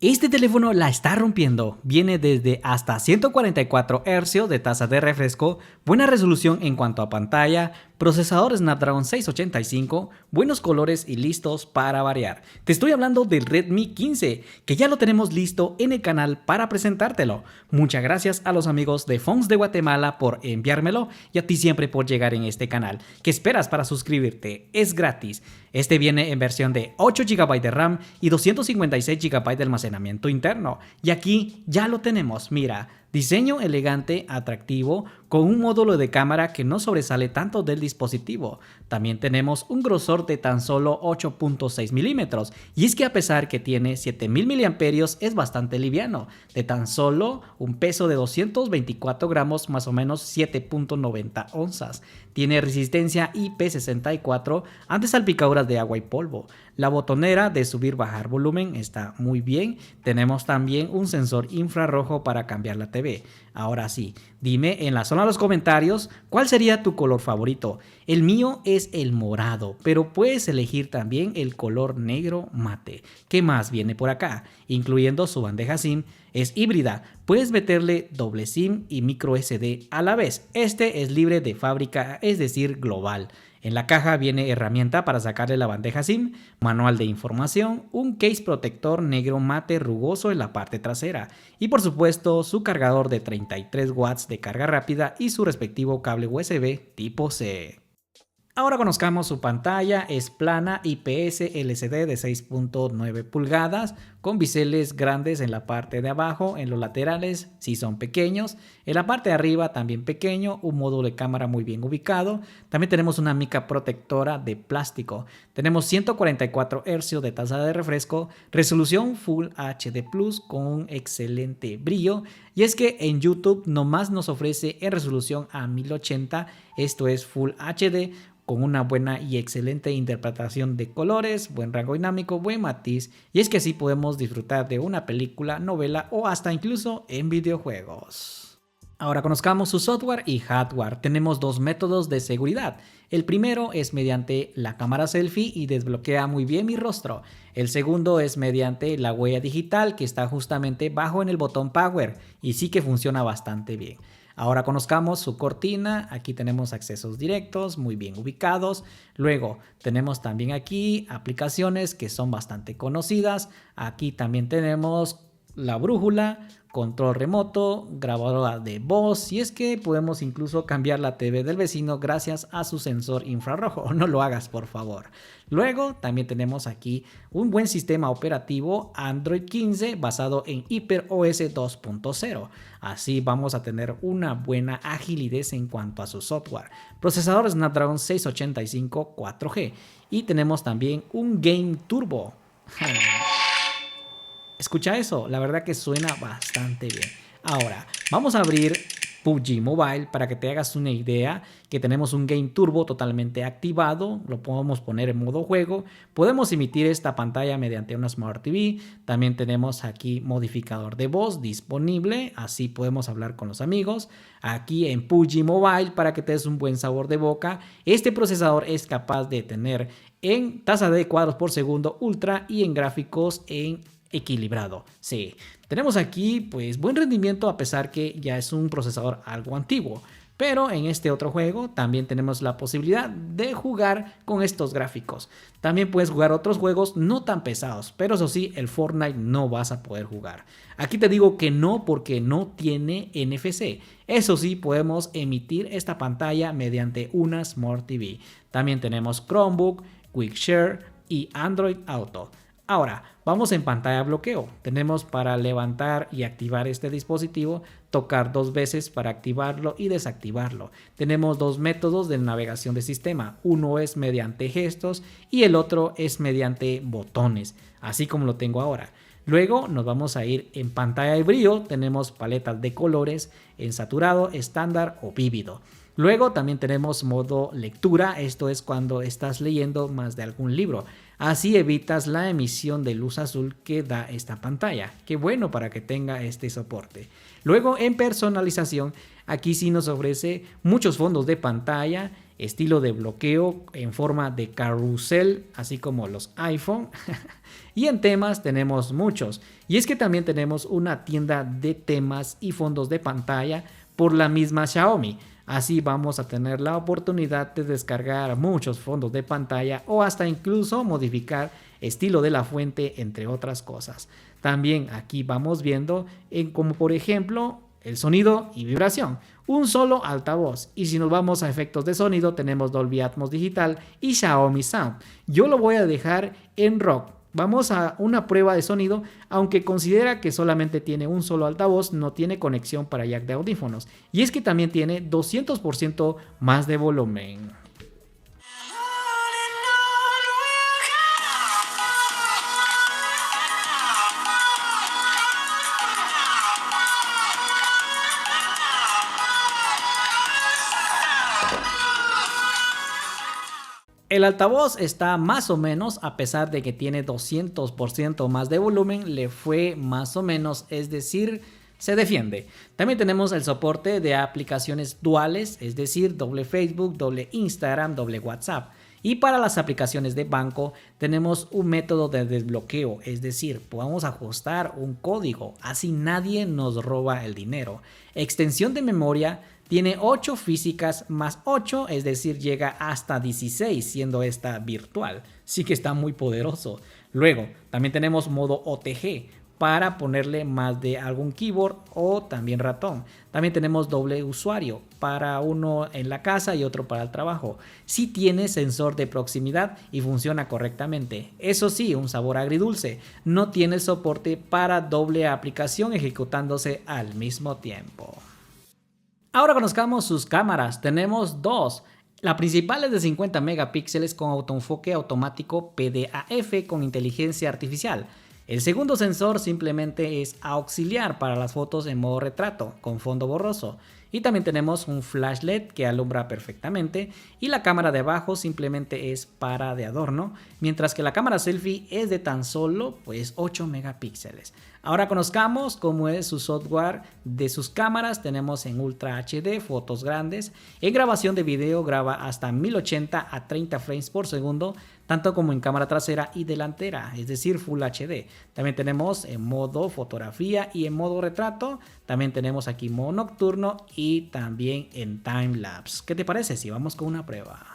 Este teléfono la está rompiendo, viene desde hasta 144 Hz de tasa de refresco, buena resolución en cuanto a pantalla, procesador Snapdragon 685, buenos colores y listos para variar. Te estoy hablando del Redmi 15, que ya lo tenemos listo en el canal para presentártelo. Muchas gracias a los amigos de Phones de Guatemala por enviármelo y a ti siempre por llegar en este canal. ¿Qué esperas para suscribirte? Es gratis. Este viene en versión de 8 GB de RAM y 256 GB de almacenamiento interno. Y aquí ya lo tenemos, mira. Diseño elegante, atractivo, con un módulo de cámara que no sobresale tanto del dispositivo. También tenemos un grosor de tan solo 8.6 milímetros. Y es que a pesar que tiene 7000 mAh es bastante liviano, de tan solo un peso de 224 gramos, más o menos 7.90 onzas. Tiene resistencia IP64 ante salpicaduras de agua y polvo. La botonera de subir-bajar volumen está muy bien. Tenemos también un sensor infrarrojo para cambiar la TV. Ahora sí, dime en la zona de los comentarios cuál sería tu color favorito. El mío es el morado, pero puedes elegir también el color negro mate. ¿Qué más viene por acá? Incluyendo su bandeja SIM, es híbrida. Puedes meterle doble SIM y micro SD a la vez. Este es libre de fábrica, es decir, global. En la caja viene herramienta para sacarle la bandeja SIM, manual de información, un case protector negro mate rugoso en la parte trasera y por supuesto su cargador de 33 watts de carga rápida y su respectivo cable USB tipo C. Ahora conozcamos su pantalla, es plana IPS LCD de 6.9 pulgadas con biseles grandes en la parte de abajo, en los laterales sí son pequeños, en la parte de arriba también pequeño, un módulo de cámara muy bien ubicado, también tenemos una mica protectora de plástico, tenemos 144 Hz de tasa de refresco, resolución Full HD Plus con un excelente brillo y es que en YouTube nomás nos ofrece en resolución a 1080, esto es Full HD, con una buena y excelente interpretación de colores, buen rango dinámico, buen matiz, y es que así podemos disfrutar de una película, novela o hasta incluso en videojuegos. Ahora conozcamos su software y hardware. Tenemos dos métodos de seguridad. El primero es mediante la cámara selfie y desbloquea muy bien mi rostro. El segundo es mediante la huella digital que está justamente bajo en el botón Power y sí que funciona bastante bien. Ahora conozcamos su cortina, aquí tenemos accesos directos muy bien ubicados, luego tenemos también aquí aplicaciones que son bastante conocidas, aquí también tenemos la brújula, control remoto, grabadora de voz y es que podemos incluso cambiar la TV del vecino gracias a su sensor infrarrojo, no lo hagas por favor. Luego también tenemos aquí un buen sistema operativo Android 15 basado en HyperOS 2.0, así vamos a tener una buena agilidad en cuanto a su software. Procesador Snapdragon 685 4G y tenemos también un Game Turbo. Escucha eso, la verdad que suena bastante bien. Ahora, vamos a abrir PUBG Mobile para que te hagas una idea que tenemos un Game Turbo totalmente activado, lo podemos poner en modo juego, podemos emitir esta pantalla mediante una Smart TV, también tenemos aquí modificador de voz disponible, así podemos hablar con los amigos, aquí en PUBG Mobile para que te des un buen sabor de boca, este procesador es capaz de tener en tasa de cuadros por segundo ultra y en gráficos en equilibrado. Sí, tenemos aquí pues buen rendimiento a pesar que ya es un procesador algo antiguo, pero en este otro juego también tenemos la posibilidad de jugar con estos gráficos. También puedes jugar otros juegos no tan pesados, pero eso sí, el Fortnite no vas a poder jugar. Aquí te digo que no porque no tiene NFC. Eso sí, podemos emitir esta pantalla mediante una Smart TV. También tenemos Chromebook, Quick Share y Android Auto. Ahora, vamos en pantalla bloqueo. Tenemos para levantar y activar este dispositivo, tocar dos veces para activarlo y desactivarlo. Tenemos dos métodos de navegación de sistema. Uno es mediante gestos y el otro es mediante botones, así como lo tengo ahora. Luego nos vamos a ir en pantalla de brillo. Tenemos paletas de colores en saturado, estándar o vívido. Luego también tenemos modo lectura, esto es cuando estás leyendo más de algún libro. Así evitas la emisión de luz azul que da esta pantalla. Qué bueno para que tenga este soporte. Luego en personalización, aquí sí nos ofrece muchos fondos de pantalla estilo de bloqueo en forma de carrusel, así como los iPhone. Y en temas tenemos muchos. Y es que también tenemos una tienda de temas y fondos de pantalla por la misma Xiaomi. Así vamos a tener la oportunidad de descargar muchos fondos de pantalla o hasta incluso modificar estilo de la fuente, entre otras cosas. También aquí vamos viendo como por ejemplo el sonido y vibración, un solo altavoz, y si nos vamos a efectos de sonido tenemos Dolby Atmos digital y Xiaomi Sound. Yo lo voy a dejar en rock. Vamos a una prueba de sonido, aunque considera que solamente tiene un solo altavoz, no tiene conexión para jack de audífonos, y es que también tiene 200% más de volumen. El altavoz está más o menos, a pesar de que tiene 200% más de volumen, le fue más o menos, es decir, se defiende. También tenemos el soporte de aplicaciones duales, es decir, doble Facebook, doble Instagram, doble WhatsApp. Y para las aplicaciones de banco tenemos un método de desbloqueo, es decir, podemos ajustar un código, así nadie nos roba el dinero. Extensión de memoria. Tiene 8 físicas más 8, es decir, llega hasta 16, siendo esta virtual. Sí que está muy poderoso. Luego, también tenemos modo OTG para ponerle más de algún keyboard o también ratón. También tenemos doble usuario para uno en la casa y otro para el trabajo. Sí tiene sensor de proximidad y funciona correctamente. Eso sí, un sabor agridulce. No tiene soporte para doble aplicación ejecutándose al mismo tiempo. Ahora conozcamos sus cámaras. Tenemos dos. La principal es de 50 megapíxeles con autoenfoque automático PDAF con inteligencia artificial. El segundo sensor simplemente es auxiliar para las fotos en modo retrato con fondo borroso. Y también tenemos un flash LED que alumbra perfectamente, y la cámara de abajo simplemente es para de adorno, mientras que la cámara selfie es de tan solo 8 megapíxeles. Ahora conozcamos cómo es su software de sus cámaras. Tenemos en Ultra HD, fotos grandes. En grabación de video graba hasta 1080 a 30 frames por segundo, tanto como en cámara trasera y delantera, es decir, Full HD. También tenemos en modo fotografía y en modo retrato. También tenemos aquí modo nocturno y también en time lapse. ¿Qué te parece si vamos con una prueba?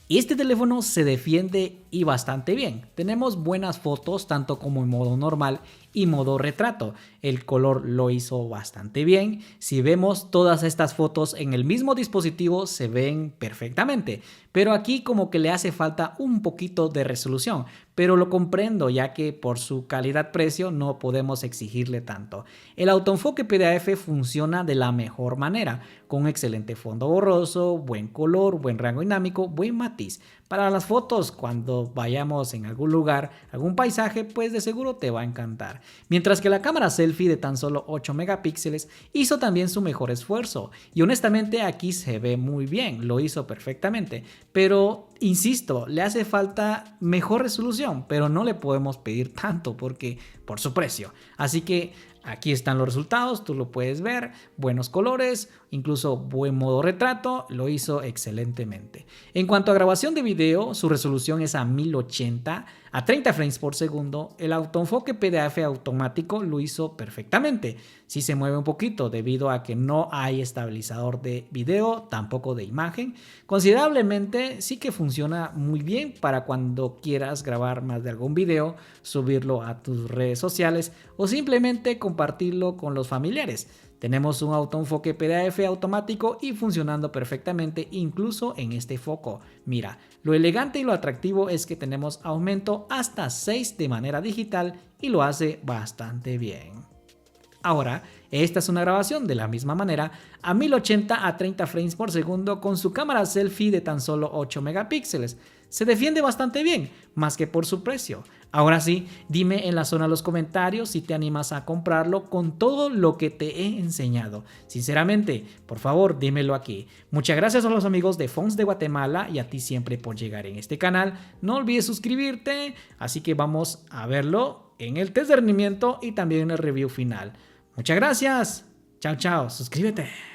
Y este teléfono se defiende y bastante bien. Tenemos buenas fotos tanto como en modo normal y modo retrato. El color lo hizo bastante bien. Si vemos todas estas fotos en el mismo dispositivo se ven perfectamente. Pero aquí como que le hace falta un poquito de resolución. Pero lo comprendo ya que por su calidad-precio no podemos exigirle tanto. El autoenfoque PDAF funciona de la mejor manera, con excelente fondo borroso, buen color, buen rango dinámico, buen matiz. Para las fotos, cuando vayamos en algún lugar, algún paisaje, pues de seguro te va a encantar. Mientras que la cámara selfie de tan solo 8 megapíxeles hizo también su mejor esfuerzo. Y honestamente aquí se ve muy bien, lo hizo perfectamente. Pero, insisto, le hace falta mejor resolución, pero no le podemos pedir tanto porque por su precio. Así que aquí están los resultados, tú lo puedes ver, buenos colores, incluso buen modo retrato, lo hizo excelentemente. En cuanto a grabación de video, su resolución es a 1080 a 30 frames por segundo. El autoenfoque PDAF automático lo hizo perfectamente. Sí se mueve un poquito debido a que no hay estabilizador de video, tampoco de imagen. Considerablemente sí que funciona muy bien para cuando quieras grabar más de algún video, subirlo a tus redes sociales o simplemente compartirlo con los familiares. Tenemos un autoenfoque PDAF automático y funcionando perfectamente incluso en este foco. Mira, lo elegante y lo atractivo es que tenemos aumento hasta 6 de manera digital y lo hace bastante bien. Ahora, esta es una grabación de la misma manera a 1080 a 30 frames por segundo con su cámara selfie de tan solo 8 megapíxeles. Se defiende bastante bien, más que por su precio. Ahora sí, dime en la zona de los comentarios si te animas a comprarlo con todo lo que te he enseñado. Sinceramente, por favor, dímelo aquí. Muchas gracias a los amigos de Phones de Guatemala y a ti siempre por llegar en este canal. No olvides suscribirte, así que vamos a verlo en el test de rendimiento y también en el review final. Muchas gracias. Chao, chao. Suscríbete.